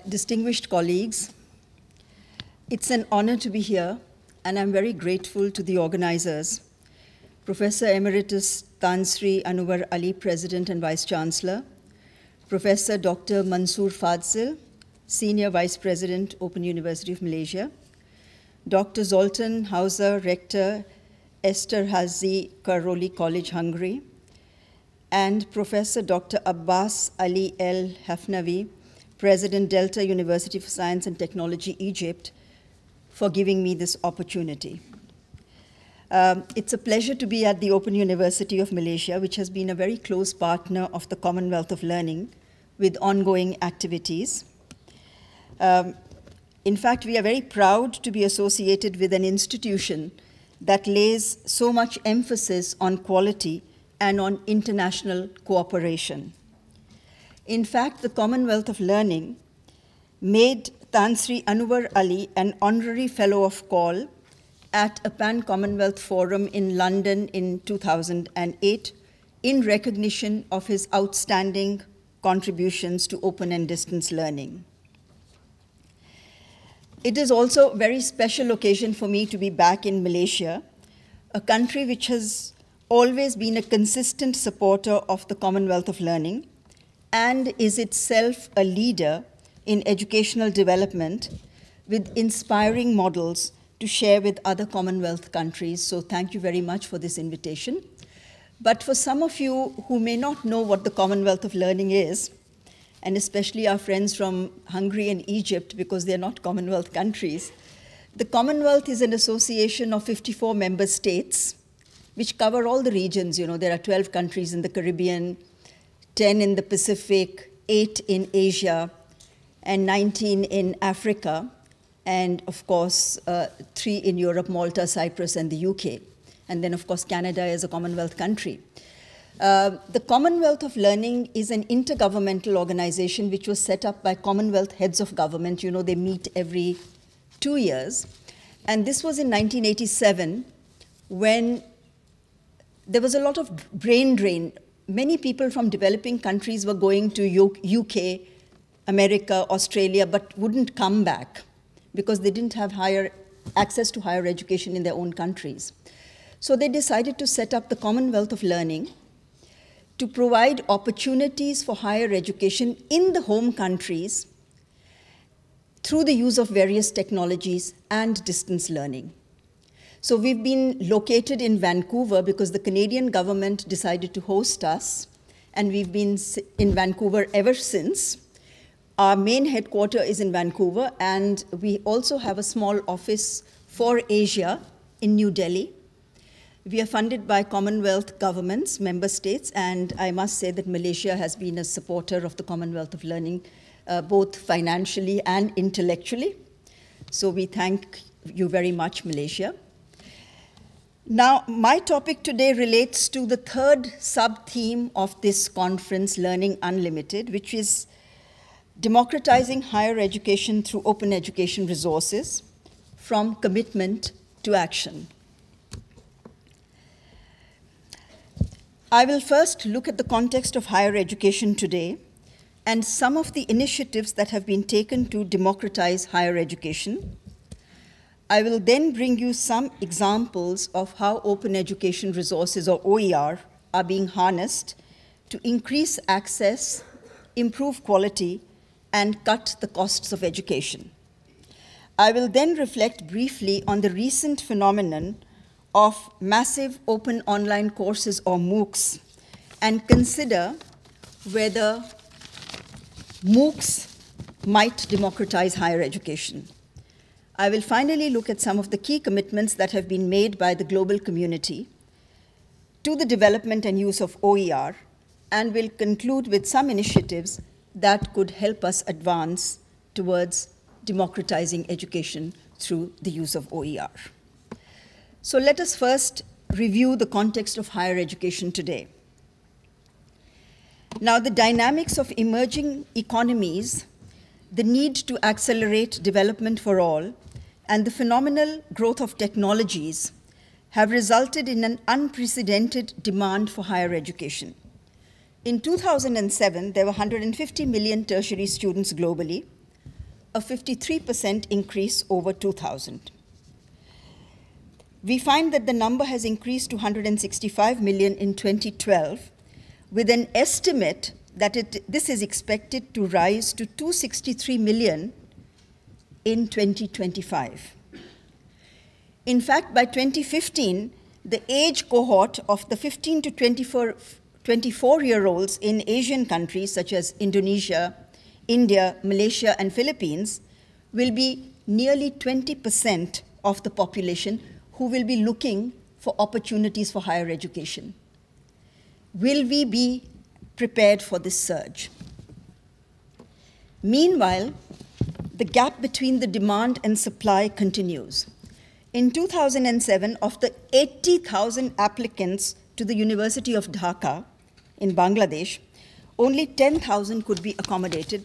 Distinguished colleagues, it's an honor to be here, and I'm very grateful to the organizers, Professor Emeritus Tan Sri Anwar Ali, President and Vice Chancellor, Professor Dr. Mansoor Fadzil, Senior Vice President, Open University of Malaysia, Dr. Zoltan Hauser, Rector, Eszterhazy Karloy College, Hungary, and Professor Dr. Abbas Ali El Hafnavi, President, Delta University for Science and Technology, Egypt, for giving me this opportunity. It's a pleasure to be at the Open University of Malaysia, which has been a very close partner of the Commonwealth of Learning with ongoing activities. In fact, we are very proud to be associated with an institution that lays so much emphasis on quality and on international cooperation. In fact, the Commonwealth of Learning made Tan Sri Anwar Ali an honorary fellow of COL at a Pan-Commonwealth Forum in London in 2008 in recognition of his outstanding contributions to open and distance learning. It is also a very special occasion for me to be back in Malaysia, a country which has always been a consistent supporter of the Commonwealth of Learning and is itself a leader in educational development with inspiring models to share with other Commonwealth countries. So thank you very much for this invitation. But for some of you who may not know what the Commonwealth of Learning is, and especially our friends from Hungary and Egypt, because they're not Commonwealth countries, the Commonwealth is an association of 54 member states, which cover all the regions. You know, there are 12 countries in the Caribbean, 10 in the Pacific, 8 in Asia, and 19 in Africa, and of course, 3 in Europe, Malta, Cyprus, and the UK. And then, of course, Canada is a Commonwealth country. The Commonwealth of Learning is an intergovernmental organization which was set up by Commonwealth heads of government. You know, they meet every 2 years. And this was in 1987 when there was a lot of brain drain. Many people from developing countries were going to UK, America, Australia, but wouldn't come back because they didn't have access to higher education in their own countries. So they decided to set up the Commonwealth of Learning to provide opportunities for higher education in the home countries through the use of various technologies and distance learning. So we've been located in Vancouver because the Canadian government decided to host us, and we've been in Vancouver ever since. Our main headquarters is in Vancouver, and we also have a small office for Asia in New Delhi. We are funded by Commonwealth governments, member states, and I must say that Malaysia has been a supporter of the Commonwealth of Learning, both financially and intellectually. So we thank you very much, Malaysia. Now, my topic today relates to the third sub-theme of this conference, Learning Unlimited, which is democratizing higher education through open education resources, from commitment to action. I will first look at the context of higher education today and some of the initiatives that have been taken to democratize higher education. I will then bring you some examples of how open education resources, or OER, are being harnessed to increase access, improve quality, and cut the costs of education. I will then reflect briefly on the recent phenomenon of massive open online courses, or MOOCs, and consider whether MOOCs might democratize higher education. I will finally look at some of the key commitments that have been made by the global community to the development and use of OER, and will conclude with some initiatives that could help us advance towards democratizing education through the use of OER. So let us first review the context of higher education today. Now, the dynamics of emerging economies, the need to accelerate development for all, and the phenomenal growth of technologies have resulted in an unprecedented demand for higher education. In 2007, there were 150 million tertiary students globally, a 53% increase over 2000. We find that the number has increased to 165 million in 2012, with an estimate that this is expected to rise to 263 million in 2025. In fact, by 2015, the age cohort of the 15 to 24-year-olds in Asian countries such as Indonesia, India, Malaysia, and Philippines will be nearly 20% of the population who will be looking for opportunities for higher education. Will we be prepared for this surge? Meanwhile, the gap between the demand and supply continues. In 2007, of the 80,000 applicants to the University of Dhaka in Bangladesh, only 10,000 could be accommodated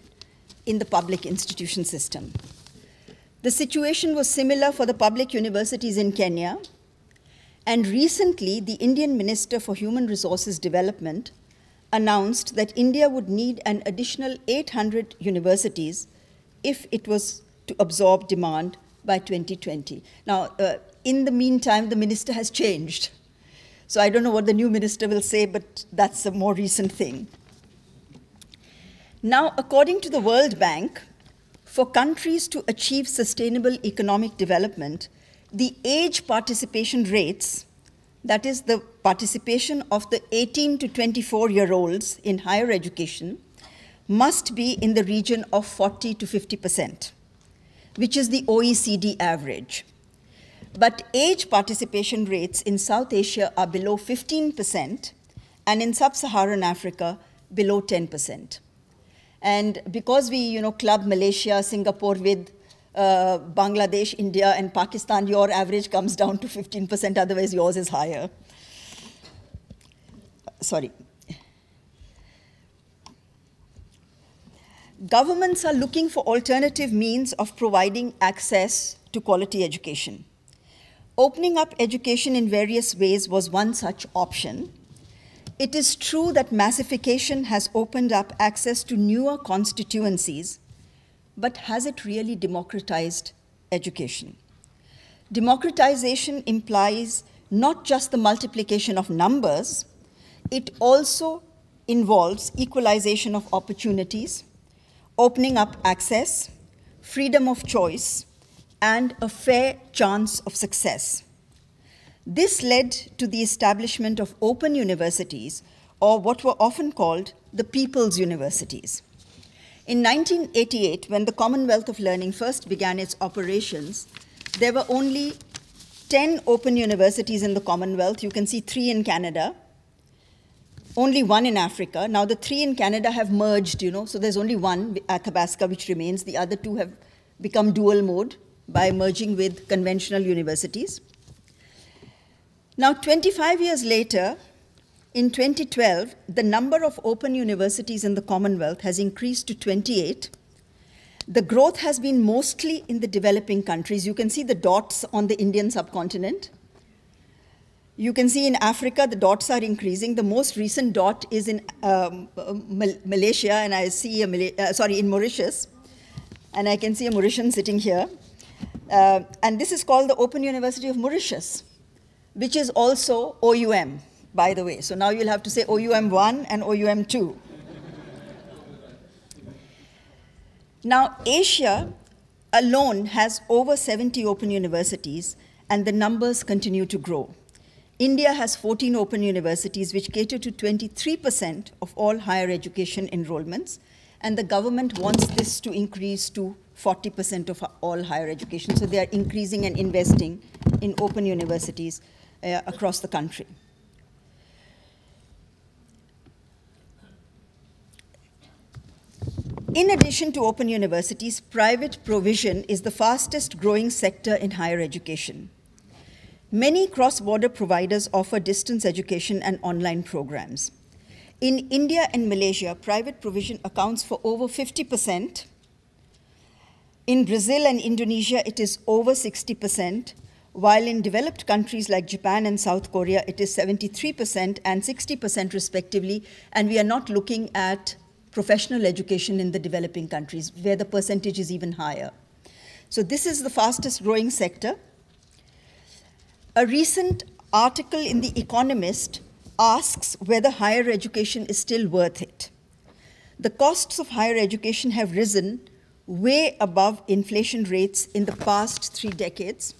in the public institution system. The situation was similar for the public universities in Kenya, and recently the Indian Minister for Human Resources Development announced that India would need an additional 800 universities if it was to absorb demand by 2020. Now, in the meantime, the minister has changed. So I don't know what the new minister will say, but that's a more recent thing. Now, according to the World Bank, for countries to achieve sustainable economic development, the age participation rates, that is the participation of the 18 to 24-year-olds in higher education, must be in the region of 40 to 50%, which is the OECD average. But age participation rates in South Asia are below 15%, and in sub-Saharan Africa, below 10%. And because we, club Malaysia, Singapore with Bangladesh, India, and Pakistan, your average comes down to 15%, otherwise yours is higher. Sorry. Governments are looking for alternative means of providing access to quality education. Opening up education in various ways was one such option. It is true that massification has opened up access to newer constituencies, but has it really democratized education? Democratization implies not just the multiplication of numbers, it also involves equalization of opportunities, opening up access, freedom of choice, and a fair chance of success. This led to the establishment of open universities, or what were often called the people's universities. In 1988, when the Commonwealth of Learning first began its operations, there were only 10 open universities in the Commonwealth. You can see 3 in Canada, only 1 in Africa. Now the 3 in Canada have merged, so there's only 1, Athabasca, which remains. The other 2 have become dual mode by merging with conventional universities. Now, 25 years later, in 2012, the number of open universities in the Commonwealth has increased to 28. The growth has been mostly in the developing countries. You can see the dots on the Indian subcontinent. You can see in Africa, the dots are increasing. The most recent dot is in Malaysia, and I see in Mauritius, and I can see a Mauritian sitting here. And this is called the Open University of Mauritius, which is also OUM, by the way. So now you'll have to say OUM 1 and OUM 2. Now, Asia alone has over 70 open universities, and the numbers continue to grow. India has 14 open universities, which cater to 23% of all higher education enrollments, and the government wants this to increase to 40% of all higher education. So they are increasing and investing in open universities across the country. In addition to open universities, private provision is the fastest growing sector in higher education. Many cross-border providers offer distance education and online programs. In India and Malaysia, private provision accounts for over 50%. In Brazil and Indonesia, it is over 60%, while in developed countries like Japan and South Korea, it is 73% and 60% respectively, and we are not looking at professional education in the developing countries, where the percentage is even higher. So this is the fastest growing sector. A recent article in The Economist asks whether higher education is still worth it. The costs of higher education have risen way above inflation rates in the past 3 decades.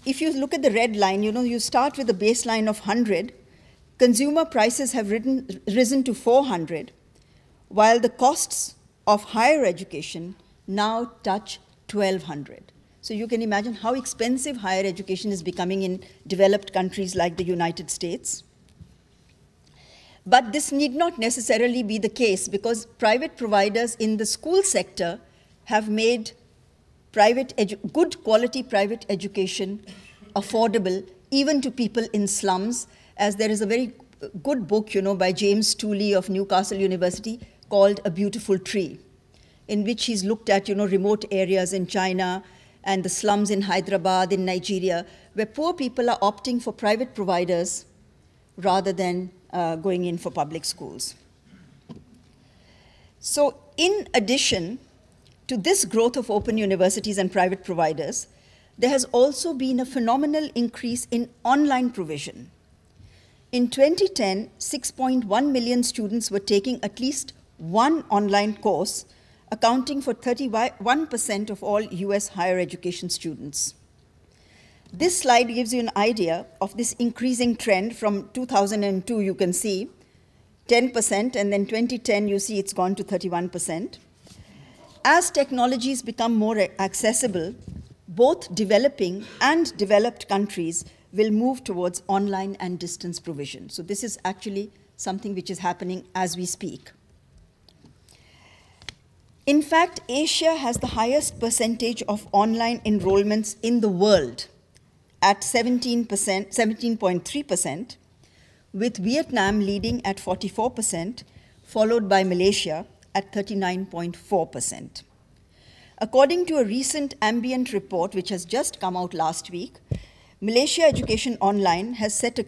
If you look at the red line, you start with a baseline of 100. Consumer prices have risen to 400, while the costs of higher education now touch 1,200. So you can imagine how expensive higher education is becoming in developed countries like the United States. But this need not necessarily be the case, because private providers in the school sector have made good quality private education affordable even to people in slums, as there is a very good book, by James Tooley of Newcastle University called A Beautiful Tree, in which he's looked at, remote areas in China and the slums in Hyderabad, in Nigeria, where poor people are opting for private providers rather than going in for public schools. So in addition to this growth of open universities and private providers, there has also been a phenomenal increase in online provision. In 2010, 6.1 million students were taking at least one online course, accounting for 31% of all US higher education students. This slide gives you an idea of this increasing trend. From 2002, you can see 10%, and then 2010, you see it's gone to 31%. As technologies become more accessible, both developing and developed countries will move towards online and distance provision. So this is actually something which is happening as we speak. In fact, Asia has the highest percentage of online enrollments in the world at 17.3%, with Vietnam leading at 44%, followed by Malaysia at 39.4%. According to a recent ambient report, which has just come out last week, Malaysia Education Online has set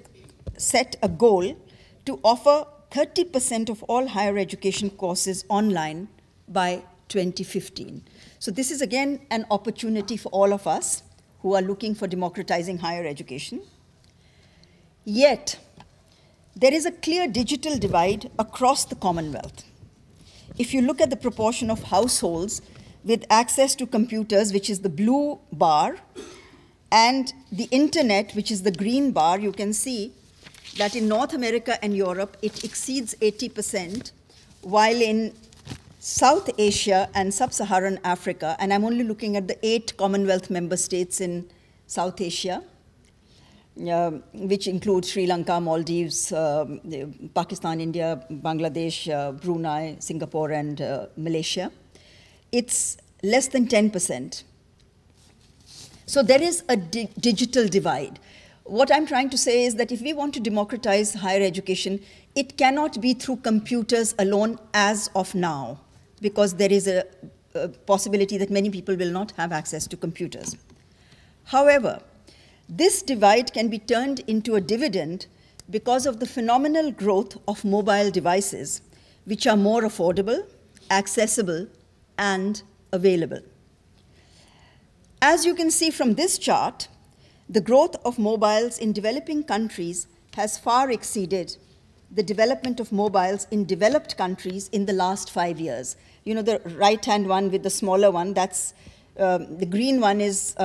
a goal to offer 30% of all higher education courses online by 2015. So this is again an opportunity for all of us who are looking for democratizing higher education. Yet, there is a clear digital divide across the Commonwealth. If you look at the proportion of households with access to computers, which is the blue bar, and the internet, which is the green bar, you can see that in North America and Europe, it exceeds 80%, while in South Asia and Sub-Saharan Africa, and I'm only looking at the 8 Commonwealth member states in South Asia, which include Sri Lanka, Maldives, Pakistan, India, Bangladesh, Brunei, Singapore, and Malaysia. It's less than 10%. So there is a digital divide. What I'm trying to say is that if we want to democratize higher education, it cannot be through computers alone as of now, because there is a possibility that many people will not have access to computers. However, this divide can be turned into a dividend because of the phenomenal growth of mobile devices, which are more affordable, accessible, and available. As you can see from this chart, the growth of mobiles in developing countries has far exceeded the development of mobiles in developed countries in the last 5 years. You know, the right-hand one with the smaller one, that's the green one is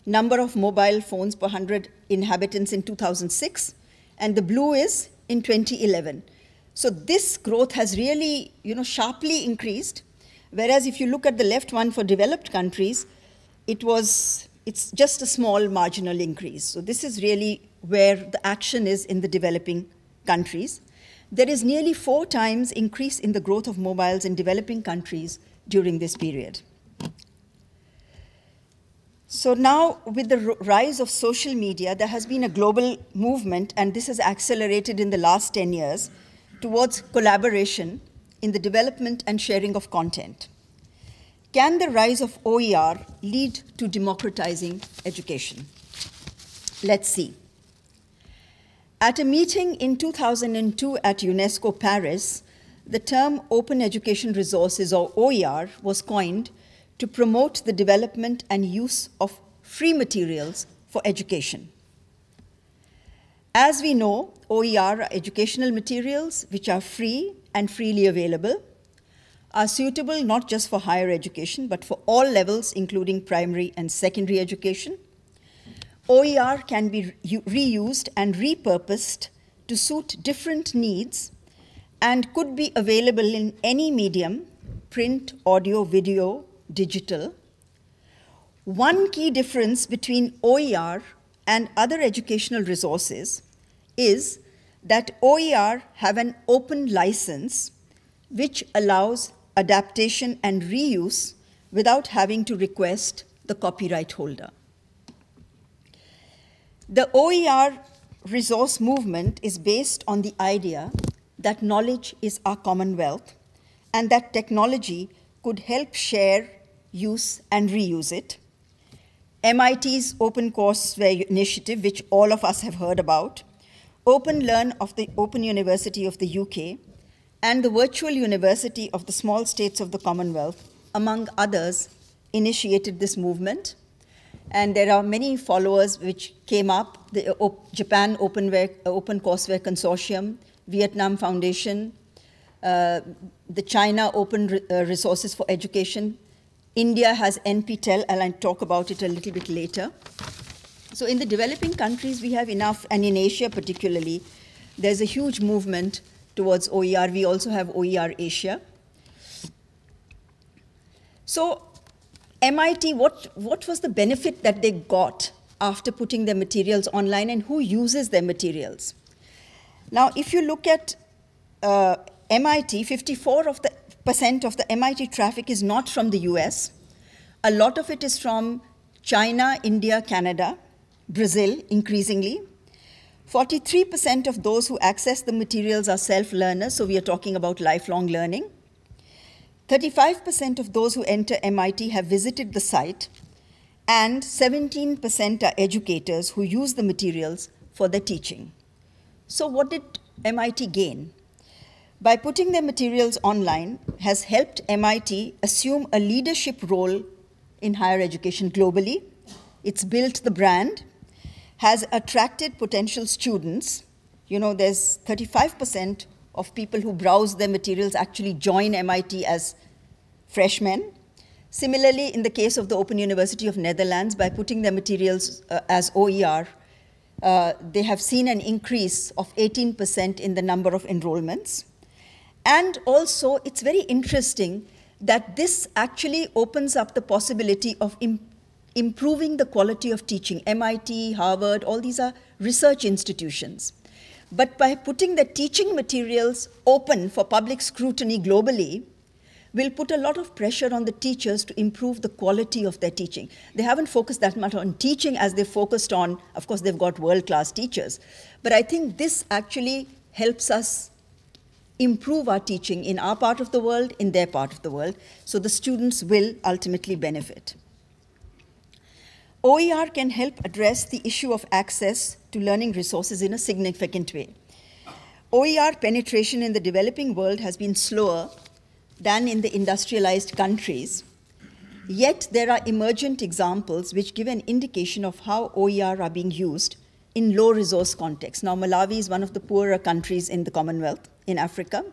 number of mobile phones per 100 inhabitants in 2006, and the blue is in 2011. So this growth has really, sharply increased, whereas if you look at the left one for developed countries, it's just a small marginal increase. So this is really where the action is in the developing countries. there is nearly 4 times increase in the growth of mobiles in developing countries during this period. So now, with the rise of social media, there has been a global movement, and this has accelerated in the last 10 years, towards collaboration in the development and sharing of content. Can the rise of OER lead to democratizing education? Let's see. At a meeting in 2002 at UNESCO Paris, the term Open Education Resources, or OER, was coined to promote the development and use of free materials for education. As we know, OER are educational materials which are free and freely available, are suitable not just for higher education, but for all levels, including primary and secondary education. OER can be reused and repurposed to suit different needs and could be available in any medium, print, audio, video, digital. One key difference between OER and other educational resources is that OER have an open license which allows adaptation and reuse without having to request the copyright holder. The OER resource movement is based on the idea that knowledge is our commonwealth and that technology could help share, use, and reuse it. MIT's Open Courseware initiative, which all of us have heard about, Open Learn of the Open University of the UK, and the Virtual University of the Small States of the Commonwealth, among others, initiated this movement. And there are many followers which came up: the Japan Open Courseware Consortium, Vietnam Foundation, the China Open Resources for Education. India has NPTEL, and I'll talk about it a little bit later. So in the developing countries, we have enough, and in Asia particularly, there's a huge movement towards OER. We also have OER Asia. So MIT, what was the benefit that they got after putting their materials online, and who uses their materials? Now, if you look at MIT, 54% of the MIT traffic is not from the US. A lot of it is from China, India, Canada, Brazil, increasingly. 43% of those who access the materials are self-learners, so we are talking about lifelong learning. 35% of those who enter MIT have visited the site, and 17% are educators who use the materials for their teaching. So what did MIT gain? By putting their materials online has helped MIT assume a leadership role in higher education globally. It's built the brand, has attracted potential students. You know, there's 35% of people who browse their materials actually join MIT as freshmen. Similarly, in the case of the Open University of Netherlands, by putting their materials as OER, they have seen an increase of 18% in the number of enrollments. And also, it's very interesting that this actually opens up the possibility of improving the quality of teaching. MIT, Harvard, all these are research institutions. But by putting the teaching materials open for public scrutiny globally, will put a lot of pressure on the teachers to improve the quality of their teaching. They haven't focused that much on teaching as they focused on, of course, they've got world-class teachers. But I think this actually helps us improve our teaching in our part of the world, in their part of the world, so the students will ultimately benefit. OER can help address the issue of access to learning resources in a significant way. OER penetration in the developing world has been slower than in the industrialized countries, yet there are emergent examples which give an indication of how OER are being used in low-resource contexts. Now, Malawi is one of the poorer countries in the Commonwealth in Africa.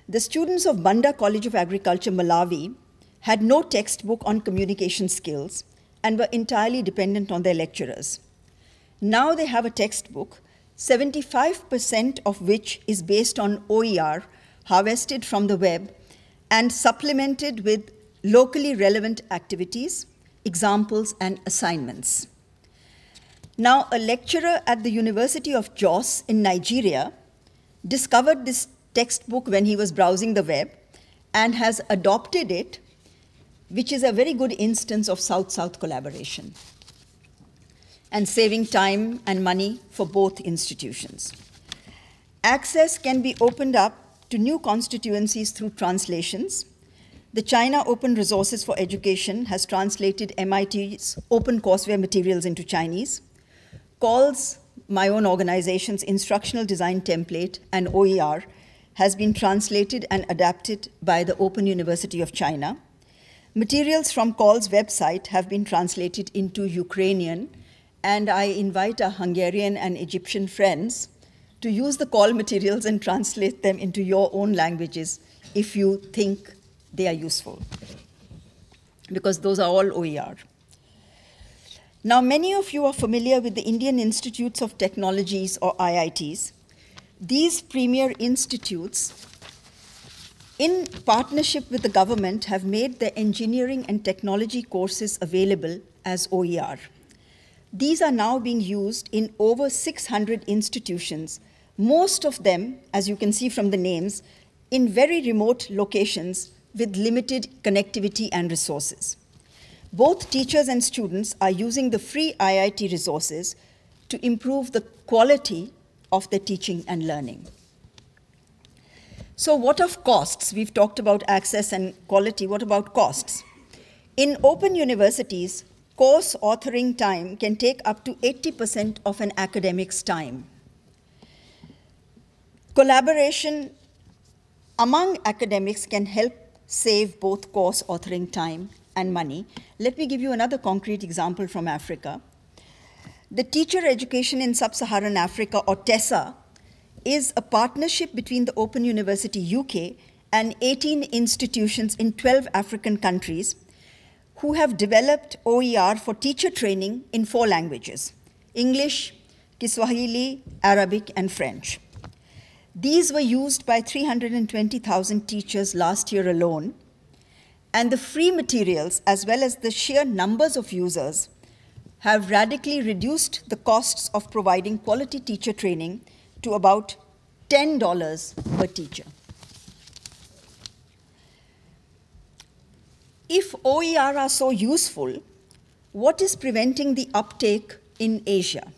The students of Banda College of Agriculture, Malawi, had no textbook on communication skills and were entirely dependent on their lecturers. Now they have a textbook, 75% of which is based on OER, harvested from the web, and supplemented with locally relevant activities, examples, and assignments. Now, a lecturer at the University of Jos in Nigeria discovered this textbook when he was browsing the web and has adopted it, which is a very good instance of South-South collaboration and saving time and money for both institutions. Access can be opened up to new constituencies through translations. The China Open Resources for Education has translated MIT's open courseware materials into Chinese. CALL's, my own organization's instructional design template, and OER has been translated and adapted by the Open University of China. Materials from CALL's website have been translated into Ukrainian, and I invite our Hungarian and Egyptian friends to use the CALL materials and translate them into your own languages if you think they are useful, because those are all OER. Now, many of you are familiar with the Indian Institutes of Technologies, or IITs. These premier institutes, in partnership with the government, have made the engineering and technology courses available as OER. These are now being used in over 600 institutions, most of them, as you can see from the names, in very remote locations with limited connectivity and resources. Both teachers and students are using the free IIT resources to improve the quality of their teaching and learning. So what of costs? We've talked about access and quality. What about costs? In open universities, course authoring time can take up to 80% of an academic's time. Collaboration among academics can help save both course authoring time and money. Let me give you another concrete example from Africa. The Teacher Education in Sub-Saharan Africa, or TESA, is a partnership between the Open University UK and 18 institutions in 12 African countries who have developed OER for teacher training in 4 languages: English, Kiswahili, Arabic, and French. These were used by 320,000 teachers last year alone, and the free materials, as well as the sheer numbers of users, have radically reduced the costs of providing quality teacher training to about $10 per teacher. If OER are so useful, what is preventing the uptake in Asia?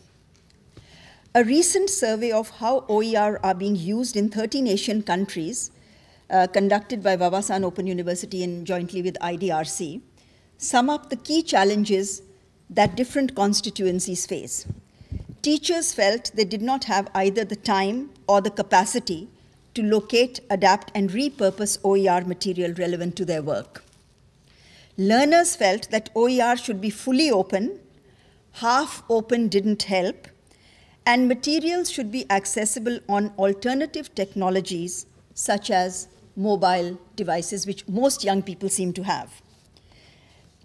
A recent survey of how OER are being used in 13 Asian countries, conducted by Wawasan Open University and jointly with IDRC, sum up the key challenges that different constituencies face. Teachers felt they did not have either the time or the capacity to locate, adapt, and repurpose OER material relevant to their work. Learners felt that OER should be fully open, half open didn't help, and materials should be accessible on alternative technologies such as mobile devices, which most young people seem to have.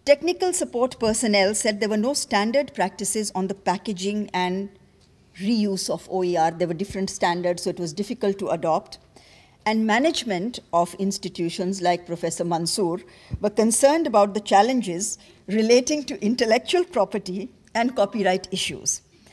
Technical support personnel said there were no standard practices on the packaging and reuse of OER. There were different standards, so it was difficult to adopt. And management of institutions like Professor Mansoor were concerned about the challenges relating to intellectual property and copyright issues.